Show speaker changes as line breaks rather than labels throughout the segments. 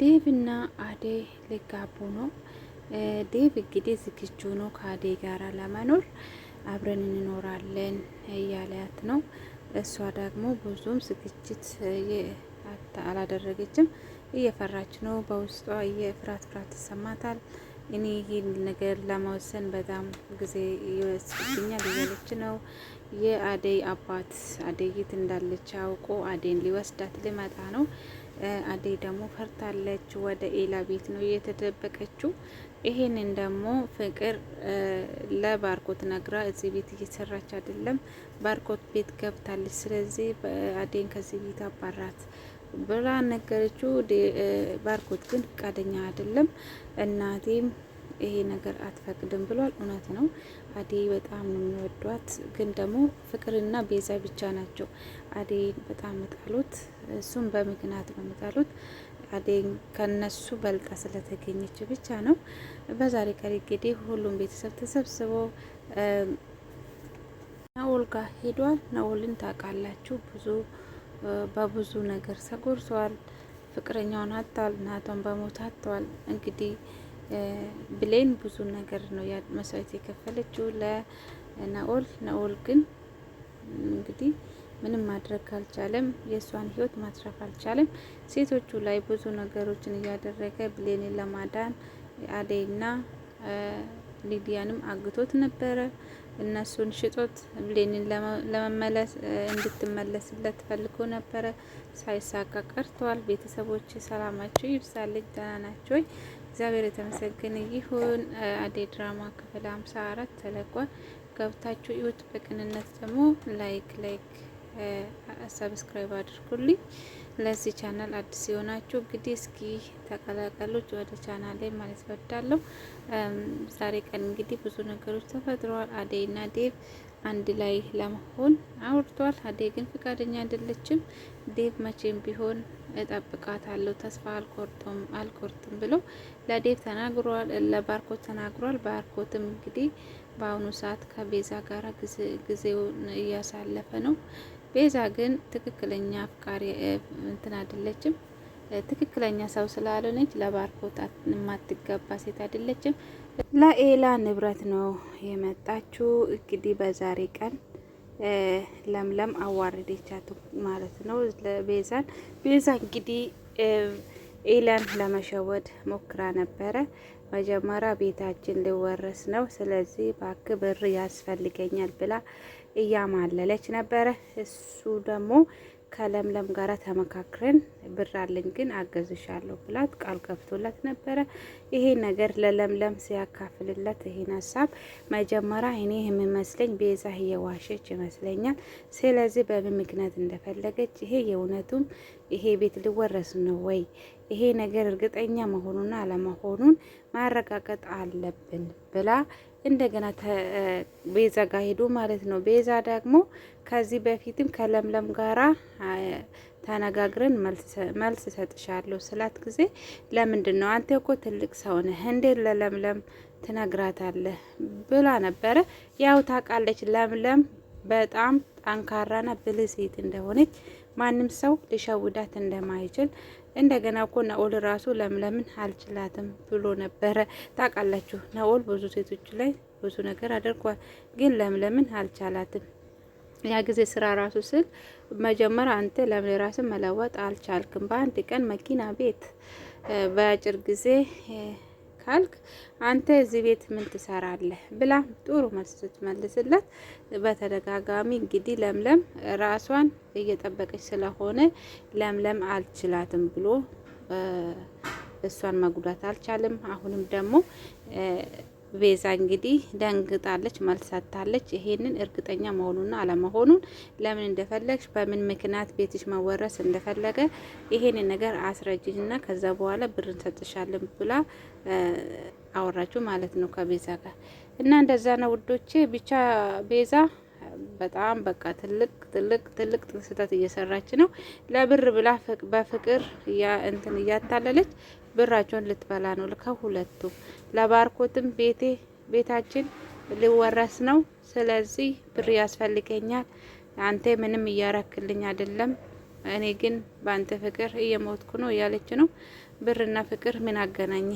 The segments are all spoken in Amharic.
ዴቭና አደይ ሊጋቡ ነው። ዴቭ እንግዲህ ዝግጁ ነው ከአደይ ጋር ለመኖር አብረን እንኖራለን እያላት ነው። እሷ ደግሞ ብዙም ዝግጅት አላደረገችም፣ እየፈራች ነው። በውስጧ ፍርሃት ይሰማታል። እኔ ይህን ነገር ለመወሰን በጣም ጊዜ ይወስድብኛል እያለች ነው። የአደይ አባት አደይ የት እንዳለች አውቆ አደይን ሊወስዳት ሊመጣ ነው። አደይ ደግሞ ፈርታለች። ወደ ኤላ ቤት ነው የተደበቀችው። ይሄንን ደግሞ ፍቅር ለባርኮት ነግራ እዚህ ቤት እየሰራች አይደለም፣ ባርኮት ቤት ገብታለች። ስለዚህ አደይን ከዚህ ቤት አባራት ብላ ነገረችው። ባርኮት ግን ፈቃደኛ አይደለም። እናቴም ይሄ ነገር አትፈቅድም ብሏል። እውነት ነው። አደይ በጣም ነው የሚወዷት፣ ግን ደግሞ ፍቅርና ቤዛ ብቻ ናቸው አደይን በጣም መጣሉት። እሱም በምክንያት ነው መጣሉት። አደይ ከነሱ በልጣ ስለተገኘች ብቻ ነው። በዛሬ ቀን እንግዲህ ሁሉም ቤተሰብ ተሰብስቦ ናኦል ጋር ሄዷል። ናኦልን ታውቃላችሁ፣ በብዙ ነገር ተጎርሷል። ፍቅረኛውን አጥቷል። እናቷን በሞት አጥቷል። እንግዲህ ብሌን ብዙ ነገር ነው መስዋዕት የከፈለችው ለናኦል። ናኦል ግን እንግዲህ ምንም ማድረግ አልቻለም። የእሷን ህይወት ማትረፍ አልቻለም። ሴቶቹ ላይ ብዙ ነገሮችን እያደረገ ብሌንን ለማዳን አደይና ሊዲያንም አግቶት ነበረ። እነሱን ሽጦት ብሌንን ለመመለስ እንድትመለስለት ፈልጎ ነበረ። ሳይሳካ ቀርተዋል። ቤተሰቦች ሰላማቸው ይብዛልኝ። ደህና ናቸው ወይ? እግዚአብሔር የተመሰገነ ይሁን። አደይ ድራማ ክፍል 54 ተለቋል። ገብታችሁ ይሁት። በቅንነት ደግሞ ላይክ ሰብስክራይብ አድርጉልኝ። ለዚህ ቻናል አዲስ የሆናችሁ እንግዲህ እስኪ ተቀላቀሉት ወደ ቻናሌ ማለት ወዳለሁ። ዛሬ ቀን እንግዲህ ብዙ ነገሮች ተፈጥረዋል። አደይና ዴቭ አንድ ላይ ለመሆን አውርቷል። አደይ ግን ፈቃደኛ አይደለችም። ዴቭ መቼም ቢሆን እጠብቃታለሁ፣ ተስፋ አልቆርጥም ብሎ ለዴቭ ተናግሯል፣ ለባርኮት ተናግሯል። ባርኮትም እንግዲህ በአሁኑ ሰዓት ከቤዛ ጋር ጊዜውን እያሳለፈ ነው። ቤዛ ግን ትክክለኛ አፍቃሪ እንትን አይደለችም። ትክክለኛ ሰው ስላልሆነች ለባርኮት የማትገባ ሴት አይደለችም። ለኤላ ንብረት ነው የመጣችው። እንግዲህ በዛሬ ቀን ለምለም አዋረደቻት ማለት ነው ቤዛን። ቤዛ እንግዲህ ኤላን ለመሸወድ ሞክራ ነበረ። መጀመሪያ ቤታችን ሊወረስ ነው፣ ስለዚህ ባክ ብር ያስፈልገኛል ብላ እያማለለች ነበረ። እሱ ደግሞ ከለምለም ጋር ተመካክረን ብር አለኝ ግን አገዝሻለሁ ብላት ቃል ገብቶላት ነበረ። ይሄ ነገር ለለምለም ሲያካፍልለት ይሄን ሀሳብ መጀመሪያ እኔ የሚመስለኝ ቤዛ እየዋሸች ይመስለኛል። ስለዚህ በምን ምክንያት እንደፈለገች ይሄ የእውነቱም ይሄ ቤት ሊወረስ ነው ወይ ይሄ ነገር እርግጠኛ መሆኑና አለመሆኑን ማረጋገጥ አለብን ብላ እንደገና ቤዛ ጋር ሄዱ ማለት ነው። ቤዛ ደግሞ ከዚህ በፊትም ከለምለም ጋራ ተነጋግረን መልስ ሰጥሻለሁ ስላት ጊዜ ለምንድን ነው አንተ እኮ ትልቅ ሰው ነህ እንዴት ለለምለም ትነግራታለህ ብላ ነበረ። ያው ታውቃለች ለምለም በጣም ጠንካራና ብልህ ሴት እንደሆነች ማንም ሰው ሊሸውዳት እንደማይችል እንደገና እኮ ናኦል ራሱ ለምለምን አልችላትም ብሎ ነበረ። ታውቃላችሁ ናኦል ብዙ ሴቶች ላይ ብዙ ነገር አድርጓል፣ ግን ለምለምን አልቻላትም። ያ ጊዜ ስራ ራሱ ስል መጀመሪያ አንተ ለምን ራስን መለወጥ አልቻልክም? በአንድ ቀን መኪና ቤት በአጭር ጊዜ ካልክ አንተ እዚህ ቤት ምን ትሰራለህ ብላ ጥሩ መልስ ስትመልስለት፣ በተደጋጋሚ እንግዲህ ለምለም ራሷን እየጠበቀች ስለሆነ ለምለም አልችላትም ብሎ እሷን መጉዳት አልቻለም። አሁንም ደግሞ ቤዛ እንግዲህ ደንግጣለች፣ መልስ ሰጥታለች። ይሄንን እርግጠኛ መሆኑንና አለመሆኑን ለምን እንደፈለግሽ በምን ምክንያት ቤትሽ መወረስ እንደፈለገ ይሄንን ነገር አስረጅኝና ከዛ በኋላ ብር እንሰጥሻለን ብላ አወራችሁ ማለት ነው ከቤዛ ጋር እና እንደዛ ነው ውዶቼ። ብቻ ቤዛ በጣም በቃ ትልቅ ስህተት እየሰራች ነው። ለብር ብላ በፍቅር እንትን እያታለለች ብራቸውን ልትበላ ነው ከሁለቱ። ለባርኮትም ቤታችን ሊወረስ ነው፣ ስለዚህ ብር ያስፈልገኛል፣ አንተ ምንም እያረክልኝ አይደለም፣ እኔ ግን በአንተ ፍቅር እየሞትኩ ነው እያለች ነው። ብርና ፍቅር ምን አገናኘ?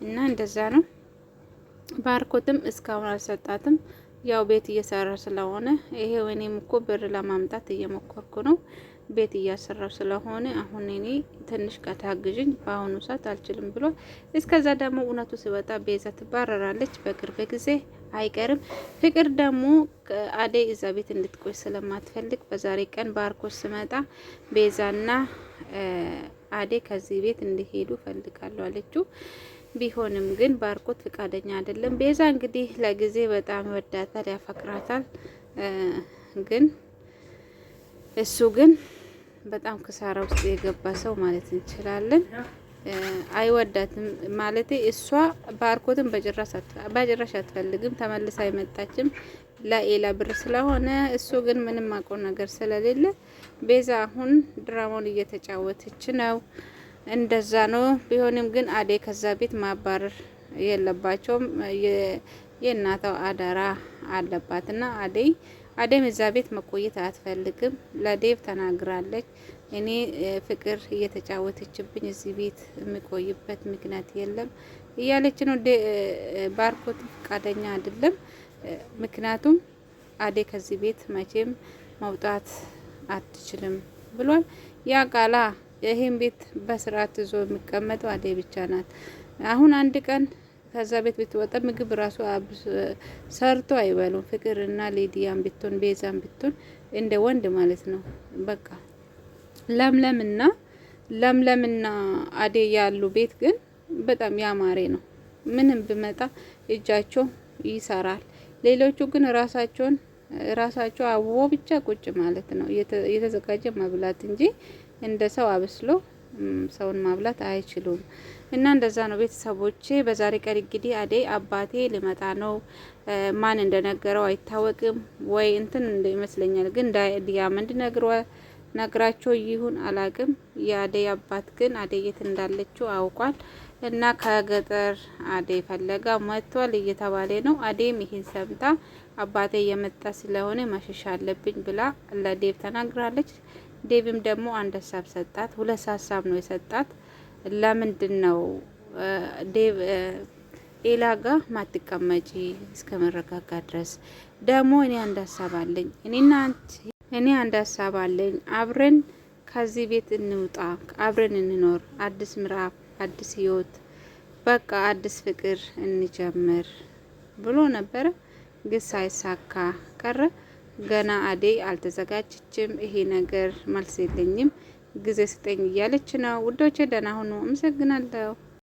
እና እንደዛ ነው። ባርኮትም እስካሁን አልሰጣትም። ያው ቤት እየሰራ ስለሆነ ይሄው እኔም እኮ ብር ለማምጣት እየሞከርኩ ነው፣ ቤት እያሰራው ስለሆነ አሁን እኔ ትንሽ ከታግዥኝ በአሁኑ ሰዓት አልችልም ብሏል። እስከዛ ደግሞ እውነቱ ሲወጣ ቤዛ ትባረራለች በቅርብ ጊዜ አይቀርም። ፍቅር ደግሞ አደይ እዛ ቤት እንድትቆይ ስለማትፈልግ በዛሬ ቀን ባርኮት ስመጣ ቤዛና አደይ ከዚህ ቤት እንዲሄዱ ፈልጋለሁ አለችው። ቢሆንም ግን ባርኮት ፍቃደኛ አይደለም። ቤዛ እንግዲህ ለጊዜ በጣም ይወዳታል፣ ያፈቅራታል። ግን እሱ ግን በጣም ክሳራ ውስጥ የገባ ሰው ማለት እንችላለን። አይወዳትም ማለት እሷ ባርኮትን በጭራሽ አትፈልግም። ተመልሳ አይመጣችም ለኤላ ብር ስለሆነ፣ እሱ ግን ምንም አውቀው ነገር ስለሌለ ቤዛ አሁን ድራማውን እየተጫወተች ነው። እንደዛ ነው። ቢሆንም ግን አደይ ከዛ ቤት ማባረር የለባቸውም። የእናቷ አደራ አለባትና አደይም እዛ ቤት መቆየት አትፈልግም። ለዴቭ ተናግራለች። እኔ ፍቅር እየተጫወተችብኝ እዚህ ቤት የሚቆይበት ምክንያት የለም እያለች ነው። ባርኮት ፈቃደኛ አይደለም። ምክንያቱም አደይ ከዚህ ቤት መቼም መውጣት አትችልም ብሏል። ያ ቃላ ይሄን ቤት በስርዓት ይዞ የሚቀመጠው አደይ ብቻ ናት። አሁን አንድ ቀን ከዛ ቤት ብትወጣ ምግብ ራሱ ሰርቶ አይበሉም። ፍቅርና ሊዲያን ብትሆን ቤዛን ብትሆን እንደ ወንድ ማለት ነው። በቃ ለምለምና አደይ ያሉ ቤት ግን በጣም ያማረ ነው። ምንም ብመጣ እጃቸው ይሰራል። ሌሎቹ ግን ራሳቸው አብቦ ብቻ ቁጭ ማለት ነው። የተዘጋጀ መብላት እንጂ እንደ ሰው አብስሎ ሰውን ማብላት አይችሉም። እና እንደዛ ነው ቤተሰቦቼ። በዛሬ ቀን እንግዲህ አደይ አባቴ ሊመጣ ነው፣ ማን እንደነገረው አይታወቅም ወይ እንትን ይመስለኛል። ግን ዲያመንድ ነግራቸው ይሁን አላቅም። የአደይ አባት ግን አደይ የት እንዳለችው አውቋል። እና ከገጠር አደይ ፈለጋ መጥቷል እየተባለ ነው። አደይም ይሄን ሰምታ አባቴ እየመጣ ስለሆነ መሸሽ አለብኝ ብላ ለዴቭ ተናግራለች። ዴቭም ደግሞ አንድ ሀሳብ ሰጣት። ሁለት ሀሳብ ነው የሰጣት። ለምንድን ነው ዴቭ ኤላ ጋ ማትቀመጪ እስከ መረጋጋ ድረስ? ደግሞ እኔ አንድ ሀሳብ አለኝ። አብረን ከዚህ ቤት እንውጣ፣ አብረን እንኖር፣ አዲስ ምዕራፍ፣ አዲስ ህይወት፣ በቃ አዲስ ፍቅር እንጀምር ብሎ ነበረ። ግን ሳይሳካ ቀረ። ገና አደይ አልተዘጋጀችም። ይሄ ነገር መልስ የለኝም ጊዜ ስጠኝ እያለች ነው። ውዶቼ ደህና ሁኑ። አመሰግናለሁ።